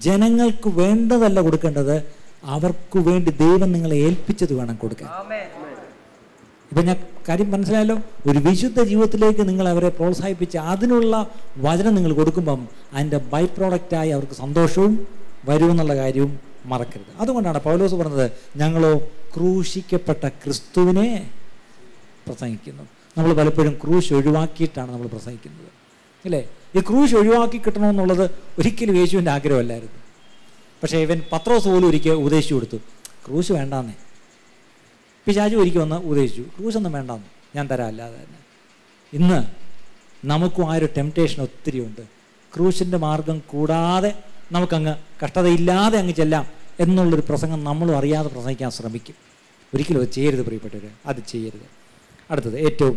ജനങ്ങൾക്ക് വേണ്ടതല്ല കൊടുക്കേണ്ടത്, അവർക്ക് വേണ്ടി ദൈവം നിങ്ങളെ ഏൽപ്പിച്ചത് വേണം കൊടുക്കാൻ. ഇപ്പം ഞാൻ കാര്യം മനസ്സിലായല്ലോ. ഒരു വിശുദ്ധ ജീവിതത്തിലേക്ക് നിങ്ങൾ അവരെ പ്രോത്സാഹിപ്പിച്ച് അതിനുള്ള വചനം നിങ്ങൾ കൊടുക്കുമ്പം അതിൻ്റെ ബൈ പ്രോഡക്റ്റായി അവർക്ക് സന്തോഷവും വരുമെന്നുള്ള കാര്യവും മറക്കരുത്. അതുകൊണ്ടാണ് പൗലോസ് പറഞ്ഞത്, ഞങ്ങളോ ക്രൂശിക്കപ്പെട്ട ക്രിസ്തുവിനെ പ്രസംഗിക്കുന്നു. നമ്മൾ പലപ്പോഴും ക്രൂശ് ഒഴിവാക്കിയിട്ടാണ് നമ്മൾ പ്രസംഗിക്കുന്നത്, അല്ലേ? ഈ ക്രൂശ് ഒഴിവാക്കി കിട്ടണമെന്നുള്ളത് ഒരിക്കലും യേശുവിൻ്റെ ആഗ്രഹമല്ലായിരുന്നു. പക്ഷേ ഇവൻ പത്രോസ് പോലും ഒരിക്കൽ ഉപദേശിച്ചു കൊടുത്തു, ക്രൂശ് വേണ്ടാന്നേ. പിശാചു ഒരിക്കൽ വന്ന് ഉപദേശിച്ചു, ക്രൂശൊന്നും വേണ്ടാന്ന്, ഞാൻ തരാം അല്ലാതെ തന്നെ. ഇന്ന് നമുക്കും ആ ഒരു ടെംപ്റ്റേഷൻ ഒത്തിരി ഉണ്ട്. ക്രൂശിൻ്റെ മാർഗം കൂടാതെ നമുക്കങ്ങ് കഷ്ടതയില്ലാതെ അങ്ങ് ചെല്ലാം എന്നുള്ളൊരു പ്രസംഗം നമ്മളും അറിയാതെ പ്രസംഗിക്കാൻ ശ്രമിക്കും. ഒരിക്കലും അത് ചെയ്യരുത് പ്രിയപ്പെട്ടവർ, അത് ചെയ്യരുത്. അടുത്തത് ഏറ്റവും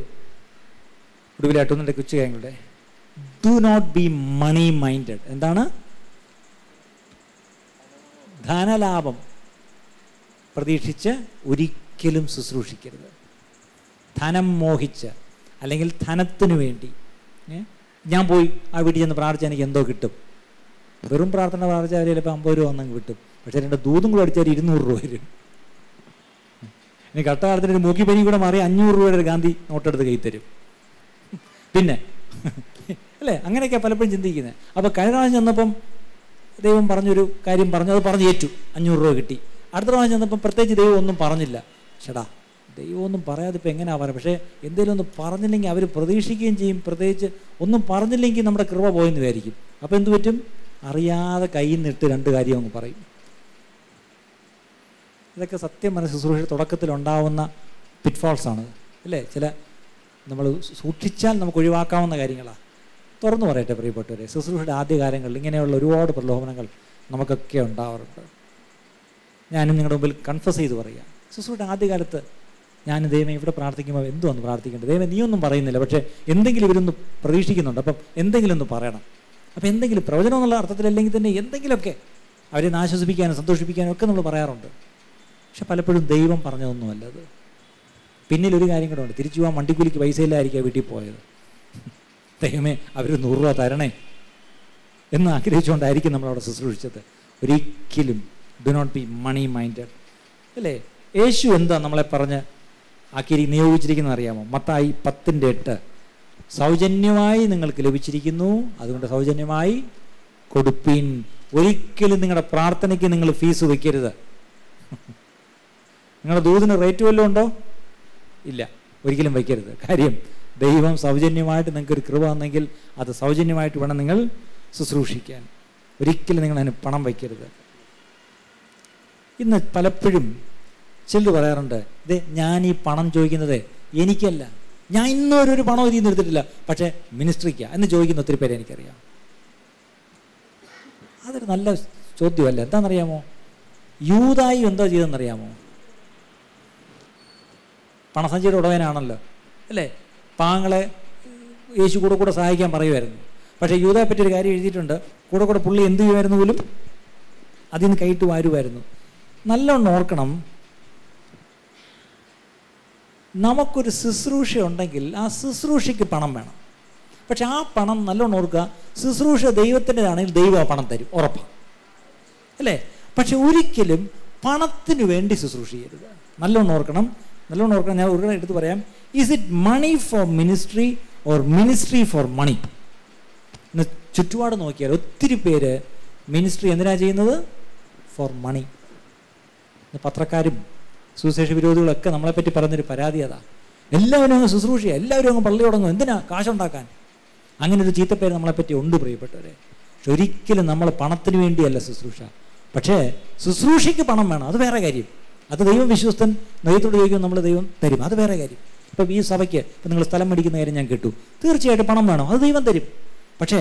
ഒടുവിലായിട്ടൊന്നും എൻ്റെ കൊച്ചുകാര്യങ്ങളുടെ do not be money minded. എന്താണ്? ധനലാഭം പ്രതീക്ഷിച്ച് ഒരിക്കലും ശുശ്രൂഷിക്കരുത്. ധനം മോഹിച്ച് അല്ലെങ്കിൽ ധനത്തിനു വേണ്ടി ഞാൻ പോയി ആ വീട്ടിൽ ചെന്ന് പ്രാർത്ഥിച്ചാൽ എനിക്ക് എന്തോ കിട്ടും. വെറും പ്രാർത്ഥന പ്രാർത്ഥിച്ചാൽ ചിലപ്പോൾ 50 രൂപ വന്നെങ്കിൽ കിട്ടും. പക്ഷേ എൻ്റെ ദൂതും കൂടെ അടിച്ചാൽ 200 രൂപ വരും. ഇനി കട്ടകാലത്തിന് ഒരു മൂക്കിപ്പനി കൂടെ മാറി 500 രൂപയുടെ ഒരു ഗാന്ധി നോട്ടെടുത്ത് കൈ തരും. പിന്നെ അല്ലേ, അങ്ങനെയൊക്കെ പലപ്പോഴും ചിന്തിക്കുന്നത്. അപ്പോൾ കഴിഞ്ഞ പ്രാവശ്യം ചെന്നപ്പം ദൈവം പറഞ്ഞൊരു കാര്യം പറഞ്ഞു, അത് പറഞ്ഞ് ഏറ്റു, 500 രൂപ കിട്ടി. അടുത്ത പ്രാവശ്യം ചെന്നപ്പം പ്രത്യേകിച്ച് ദൈവം ഒന്നും പറഞ്ഞില്ല. ചേടാ, ദൈവം ഒന്നും പറയാതെ ഇപ്പം എങ്ങനെയാണ് പറയുക? പക്ഷേ എന്തെങ്കിലും ഒന്ന് പറഞ്ഞില്ലെങ്കിൽ അവർ പ്രതീക്ഷിക്കുകയും ചെയ്യും. പ്രത്യേകിച്ച് ഒന്നും പറഞ്ഞില്ലെങ്കിൽ നമ്മുടെ കൃപ പോയെന്ന് വിചാരിക്കും. അപ്പോൾ എന്ത് പറ്റും? അറിയാതെ കയ്യിൽ നിന്നിട്ട് 2 കാര്യം അങ്ങ് പറയും. ഇതൊക്കെ സത്യം പറഞ്ഞ ശുശ്രൂഷ തുടക്കത്തിലുണ്ടാവുന്ന പിറ്റ്ഫോൾസാണ്, അല്ലേ? ചില നമ്മൾ സൂക്ഷിച്ചാൽ നമുക്ക് ഒഴിവാക്കാവുന്ന കാര്യങ്ങളാണ്. തുറന്നു പറയട്ടെ പ്രിയപ്പെട്ടവരെ, ശുശ്രൂഷയുടെ ആദ്യകാലങ്ങളിൽ ഇങ്ങനെയുള്ള ഒരുപാട് പ്രലോഭനങ്ങൾ നമുക്കൊക്കെ ഉണ്ടാവാറുണ്ട്. ഞാനും നിങ്ങളുടെ മുമ്പിൽ കൺഫസ് ചെയ്ത് പറയുക, ശുശ്രൂഷയുടെ ആദ്യകാലത്ത് ഞാൻ ദൈവം ഇവിടെ പ്രാർത്ഥിക്കുമ്പോൾ എന്തുവന്ന് പ്രാർത്ഥിക്കേണ്ടത്? ദൈവം നീയൊന്നും പറയുന്നില്ല, പക്ഷേ എന്തെങ്കിലും ഇവരൊന്ന് പ്രതീക്ഷിക്കുന്നുണ്ട്. അപ്പം എന്തെങ്കിലും ഒന്ന് പറയണം. അപ്പം എന്തെങ്കിലും പ്രവചനം എന്നുള്ള അർത്ഥത്തിലല്ലെങ്കിൽ തന്നെ എന്തെങ്കിലുമൊക്കെ അവരെ ആശ്വസിപ്പിക്കാനും സന്തോഷിപ്പിക്കാനും ഒക്കെ നമ്മൾ പറയാറുണ്ട്. പക്ഷെ പലപ്പോഴും ദൈവം പറഞ്ഞതൊന്നുമല്ല അത്. പിന്നിലൊരു കാര്യം കൂടെ ഉണ്ട്. തിരിച്ചു പോകാൻ വണ്ടിക്കൂലിക്ക് പൈസ ഇല്ലായിരിക്കുക വീട്ടിൽ പോയത്. ദൈവമേ അവർ 100 രൂപ തരണേ എന്ന് ആഗ്രഹിച്ചുകൊണ്ടായിരിക്കും നമ്മളവിടെ ശുശ്രൂഷിച്ചത്. ഒരിക്കലും do not be money minded, അല്ലേ? യേശു എന്താ നമ്മളെ പറഞ്ഞ് ആക്കി നിയോഗിച്ചിരിക്കുന്നത് അറിയാമോ? മത്തായി 10:8 സൗജന്യമായി നിങ്ങൾക്ക് ലഭിച്ചിരിക്കുന്നു, അതുകൊണ്ട് സൗജന്യമായി കൊടുപ്പീൻ. ഒരിക്കലും നിങ്ങളുടെ പ്രാർത്ഥനയ്ക്ക് നിങ്ങൾ ഫീസ് വയ്ക്കരുത്. നിങ്ങളുടെ ദൂതിന് റേറ്റ് വല്ലതും ഉണ്ടോ? ഇല്ല, ഒരിക്കലും വയ്ക്കരുത്. കാര്യം ദൈവം സൗജന്യമായിട്ട് നിങ്ങൾക്കൊരു കൃപ തന്നെങ്കിൽ അത് സൗജന്യമായിട്ട് വേണം നിങ്ങൾ ശുശ്രൂഷിക്കാൻ. ഒരിക്കലും നിങ്ങൾ അതിന് പണം വയ്ക്കരുത്. ഇന്ന് പലപ്പോഴും ചിലർ പറയാറുണ്ട്, ഇതേ ഞാൻ ഈ പണം ചോദിക്കുന്നത് എനിക്കല്ല, ഞാൻ ഇന്നൊരു പണം ഇതിൽ നിന്ന് എടുത്തിട്ടില്ല, പക്ഷേ മിനിസ്ട്രിക്കാ എന്ന് ചോദിക്കുന്ന ഒത്തിരി പേരെ എനിക്കറിയാം. അതൊരു നല്ല ചോദ്യമല്ല. എന്താണെന്നറിയാമോ? യൂദായി എന്തോ ചെയ്തെന്നറിയാമോ? പണസഞ്ചിയുടെ ഉടയനാണല്ലോ അല്ലേ? പാങ്ങളെ യേശു കൂടെ കൂടെ സഹായിക്കാൻ പറയുമായിരുന്നു. പക്ഷേ യൂദായെ പറ്റിയൊരു കാര്യം എഴുതിയിട്ടുണ്ട്. കൂടെ കൂടെ പുള്ളി എന്ത് ചെയ്യുമായിരുന്നു പോലും അതിൽ നിന്ന് കൈയിട്ട് വാരുമായിരുന്നു. നല്ലോണം ഓർക്കണം, നമുക്കൊരു ശുശ്രൂഷ ഉണ്ടെങ്കിൽ ആ ശുശ്രൂഷയ്ക്ക് പണം വേണം. പക്ഷെ ആ പണം നല്ലോണം ഓർക്കുക, ശുശ്രൂഷ ദൈവത്തിൻ്റെതാണെങ്കിൽ ദൈവം ആ പണം തരും, ഉറപ്പാണ് അല്ലേ? പക്ഷെ ഒരിക്കലും പണത്തിന് വേണ്ടി ശുശ്രൂഷ ചെയ്യരുത്. നല്ലോണം ഓർക്കണം. ഞാൻ ഒരു എടുത്ത് പറയാം. Is it money for ministry or ministry for money? ഇന്ന് ചുറ്റുപാട് നോക്കിയാൽ ഒത്തിരി പേര് മിനിസ്ട്രി എന്തിനാ ചെയ്യുന്നത്? For money. പത്രക്കാരും സുവിശേഷ വിരോധികളൊക്കെ നമ്മളെപ്പറ്റി പറഞ്ഞൊരു പരാതി അതാ. എല്ലാവരും അങ്ങ് ശുശ്രൂഷ, എല്ലാവരും അങ്ങ് പള്ളി തുടങ്ങും, എന്തിനാ? കാശുണ്ടാക്കാൻ. അങ്ങനെ ഒരു ചീത്തപ്പേര് നമ്മളെപ്പറ്റി ഉണ്ട് പ്രിയപ്പെട്ടവരെ. പക്ഷെ ഒരിക്കലും നമ്മൾ പണത്തിന് വേണ്ടിയല്ല ശുശ്രൂഷ. പക്ഷേ ശുശ്രൂഷയ്ക്ക് പണം വേണം, അത് വേറെ കാര്യം. അത് ദൈവം വിശ്വസ്തൻ, ദൈവത്തോട് ചോദിക്കും, നമ്മൾ ദൈവം തരും, അത് വേറെ കാര്യം. ഇപ്പം ഈ സഭയ്ക്ക് ഇപ്പം നിങ്ങൾ സ്ഥലം മേടിക്കുന്ന കാര്യം ഞാൻ കേട്ടു, തീർച്ചയായിട്ടും പണം വേണം, അത് ദൈവം തരും. പക്ഷേ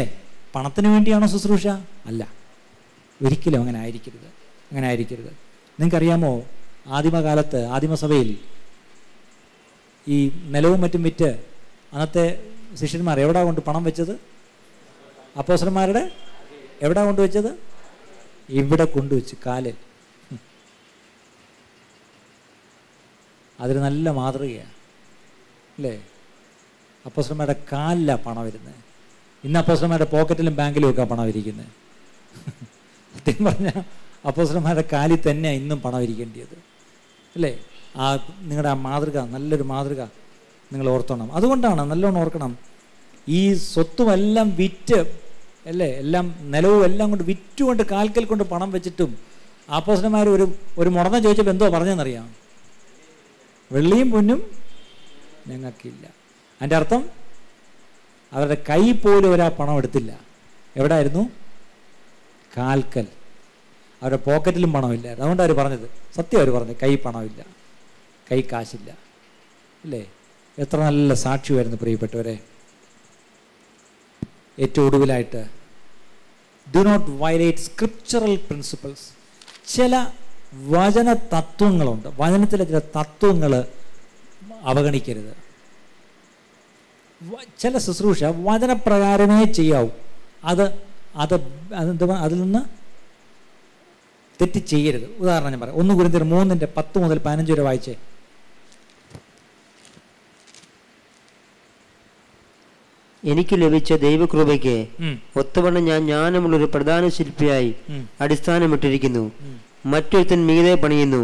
പണത്തിന് വേണ്ടിയാണോ ശുശ്രൂഷ? അല്ല, ഒരിക്കലും അങ്ങനെ ആയിരിക്കരുത്. നിങ്ങൾക്കറിയാമോ, ആദിമകാലത്ത് ആദിമസഭയിൽ ഈ നിലവും മറ്റും വിറ്റ് അന്നത്തെ ശിഷ്യന്മാർ എവിടാ കൊണ്ട് പണം വെച്ചത്? അപ്പോസ്തലന്മാരുടെ എവിടാ കൊണ്ടുവച്ചത്? ഇവിടെ കൊണ്ടുവച്ച്, കാലിൽ. അതൊരു നല്ല മാതൃകയാണ് അല്ലേ? അപ്പോസ്തലന്മാരുടെ കാലിലാണ് പണം വരുന്നത്. ഇന്ന് അപ്പോസ്തലന്മാരുടെ പോക്കറ്റിലും ബാങ്കിലും ഒക്കെ പണം ഇരിക്കുന്നത്. സത്യം പറഞ്ഞാൽ അപ്പോസ്തലന്മാരുടെ കാലിൽ തന്നെയാണ് ഇന്നും പണം ഇരിക്കേണ്ടത് അല്ലേ? നിങ്ങളുടെ ആ മാതൃക, നല്ലൊരു മാതൃക നിങ്ങൾ ഓർത്തോണം. അതുകൊണ്ടാണ് നല്ലോണം ഓർക്കണം, ഈ സ്വത്തുമെല്ലാം വിറ്റ് അല്ലേ, എല്ലാം നിലവും എല്ലാം കൊണ്ട് വിറ്റുകൊണ്ട് കാൽക്കൽ കൊണ്ട് പണം വെച്ചിട്ടും അപ്പോസ്തലന്മാർ ഒരു മുടന്ന ചോദിച്ചപ്പോൾ എന്തോ പറഞ്ഞെന്നറിയാം? വെള്ളിയും പൊന്നും ഞങ്ങൾക്കില്ല. അതിൻ്റെ അർത്ഥം അവരുടെ കൈ പോലും ഒരാ പണം എടുത്തില്ല. എവിടെയായിരുന്നു? കാൽക്കൽ. അവരുടെ പോക്കറ്റിലും പണമില്ലായിരുന്നു. അതുകൊണ്ട് അവർ പറഞ്ഞത്, സത്യം അവർ പറഞ്ഞത്, കൈ പണമില്ല, കൈ കാശില്ല അല്ലേ? എത്ര നല്ല സാക്ഷ്യമായിരുന്നു പ്രിയപ്പെട്ടവരെ. ഏറ്റവും ഒടുവിലായിട്ട്, do not violate scriptural principles. ചില വചന തത്വങ്ങളുണ്ട്, വചനത്തിലെ ചില തത്വങ്ങൾ അവഗണിക്കരുത്. ചില ശുശ്രൂഷ വചനപ്രകാരമേ ചെയ്യാവൂ. അതിൽ നിന്ന് തെറ്റി ചെയ്യരുത്. ഉദാഹരണം ഞാൻ പറയാം. 1 കൊരിന്ത്യർ 3:10 മുതൽ 15 വരെ വായിച്ചേ. എനിക്ക് ലഭിച്ച ദൈവകൃപയ്ക്ക് ഒത്തവണ്ണം ഞാൻ ജ്ഞാനമുള്ളൊരു പ്രധാന ശില്പിയായി അടിസ്ഥാനമിട്ടിരിക്കുന്നു. മറ്റൊരുത്തൻ മീതെ പണിയുന്നു,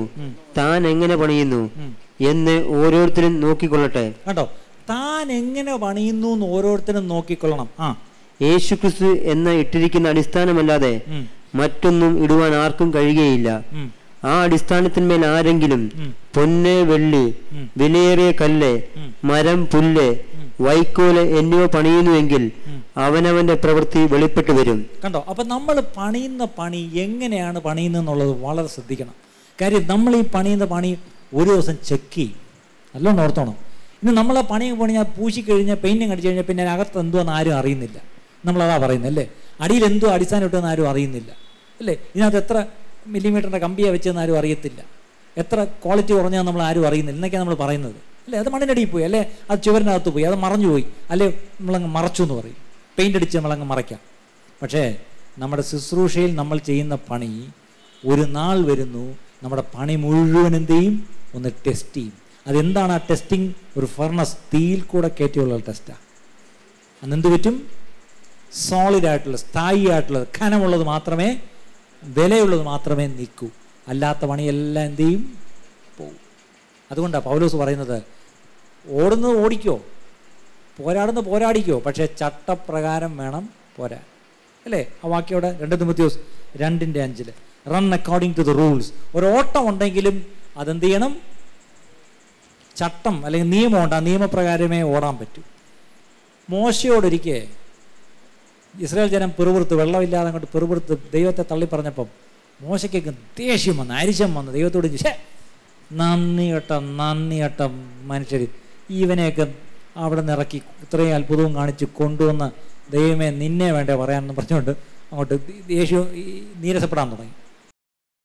താൻ എങ്ങനെ പണിയുന്നു എന്ന് ഓരോരുത്തരും നോക്കിക്കൊള്ളട്ടെ. കേട്ടോ, താൻ എങ്ങനെ പണിയുന്നു എന്ന് ഓരോരുത്തരും നോക്കിക്കൊള്ളണം. യേശുക്രിസ്തു എന്ന ഇട്ടിരിക്കുന്ന അടിസ്ഥാനമല്ലാതെ മറ്റൊന്നും ഇടുവാൻ ആർക്കും കഴിയുകയില്ല. ആ അടിസ്ഥാനത്തിന്മേൽ ആരെങ്കിലും പൊന്ന്, വെള്ളി, വിലയേറിയ കല്ല്, മരം, പുല്ല്, വൈക്കോല് എന്നിവ പണിയുന്നുവെങ്കിൽ അവനവന്റെ പ്രവൃത്തി വെളിപ്പെട്ടു വരും. കണ്ടോ? അപ്പൊ നമ്മൾ പണിയുന്ന പണി എങ്ങനെയാണ് പണിയുന്നതെന്നുള്ളത് വളരെ ശ്രദ്ധിക്കണം. കാര്യം നമ്മൾ ഈ പണിയുന്ന പണി ഒരു ദിവസം ചെക്ക് ചെയ്യും. നല്ലോണം ഓർത്തോണം. ഇന്ന് നമ്മളെ പണി പണിയാൽ പൂശിക്കഴിഞ്ഞാൽ പെയിൻറ്റിങ് അടിച്ചു കഴിഞ്ഞാൽ പിന്നെ അകത്ത് എന്തുവെന്ന് ആരും അറിയുന്നില്ല. നമ്മളതാ പറയുന്നത് അല്ലേ? അടിയിൽ എന്തോ അടിസ്ഥാനം ഇട്ടെന്ന് ആരും അറിയുന്നില്ല അല്ലേ? ഇതിനകത്ത് എത്ര മില്ലിമീറ്ററിൻ്റെ കമ്പിയാണ് വെച്ചതെന്ന് ആരും അറിയത്തില്ല. എത്ര ക്വാളിറ്റി കുറഞ്ഞാൽ നമ്മൾ ആരും അറിയുന്നില്ല എന്നൊക്കെയാണ് നമ്മൾ പറയുന്നത് അല്ലേ? അത് മണ്ണിനടിയിൽ പോയി, അല്ലേ അത് ചുവരിനകത്ത് പോയി, അത് മറഞ്ഞു പോയി, അല്ലേ നമ്മളങ്ങ് മറച്ചു എന്ന് പറയും. പെയിൻ്റ് അടിച്ച് നമ്മളങ്ങ് മറയ്ക്കാം. പക്ഷേ നമ്മുടെ ശുശ്രൂഷയിൽ നമ്മൾ ചെയ്യുന്ന പണി ഒരു നാൾ വരുന്നു, നമ്മുടെ പണി മുഴുവൻ എന്ത് ചെയ്യും? ഒന്ന് ടെസ്റ്റ് ചെയ്യും. അതെന്താണ് ആ ടെസ്റ്റിംഗ്? ഒരു ഫർണസ്, തീയിൽ കൂടെ കയറ്റിയുള്ള ടെസ്റ്റാണ്. അന്നെന്ത് പറ്റും? സോളിഡായിട്ടുള്ള, സ്ഥായി ആയിട്ടുള്ളത്, ഖനമുള്ളത് മാത്രമേ, വിലയുള്ളത് മാത്രമേ നിൽക്കൂ. അല്ലാത്ത പണിയെല്ലാം എന്ത് ചെയ്യും? പോവും. അതുകൊണ്ടാണ് പൗലോസ് പറയുന്നത്, ഓടുന്നത് ഓടിക്കോ, പോരാടുന്നത് പോരാടിക്കോ, പക്ഷേ ചട്ടപ്രകാരം വേണം പോരാൻ അല്ലേ? ആ വാക്യോടെ 2 തിമോത്തിയോസ് 2:5 run according to the rules. ഒരു ഓട്ടം ഉണ്ടെങ്കിലും അതെന്ത് ചെയ്യണം? ചട്ടം അല്ലെങ്കിൽ നിയമമുണ്ട്, ആ നിയമപ്രകാരമേ ഓടാൻ പറ്റൂ. മോശയോടൊരിക്കെ ഇസ്രായേൽ ജനം പിറുപിറുത്ത്, വെള്ളമില്ലാതെ അങ്ങോട്ട് പിറുപിറുത്ത് ദൈവത്തെ തള്ളിപ്പറഞ്ഞപ്പം മോശയ്ക്കൊക്കെ ദേഷ്യം വന്ന്, അരിശം വന്ന് ദൈവത്തോട് നന്ദി കേട്ട മനുഷ്യർ, ഇവനെയൊക്കെ അവിടെ നിന്ന് ഇറക്കി ഇത്രയും അത്ഭുതവും കാണിച്ച് കൊണ്ടുവന്ന് ദൈവമേ നിന്നെ വേണ്ടേ പറയാനെന്ന് പറഞ്ഞുകൊണ്ട് അങ്ങോട്ട് ദേഷ്യം നീരസപ്പെടാൻ തുടങ്ങി.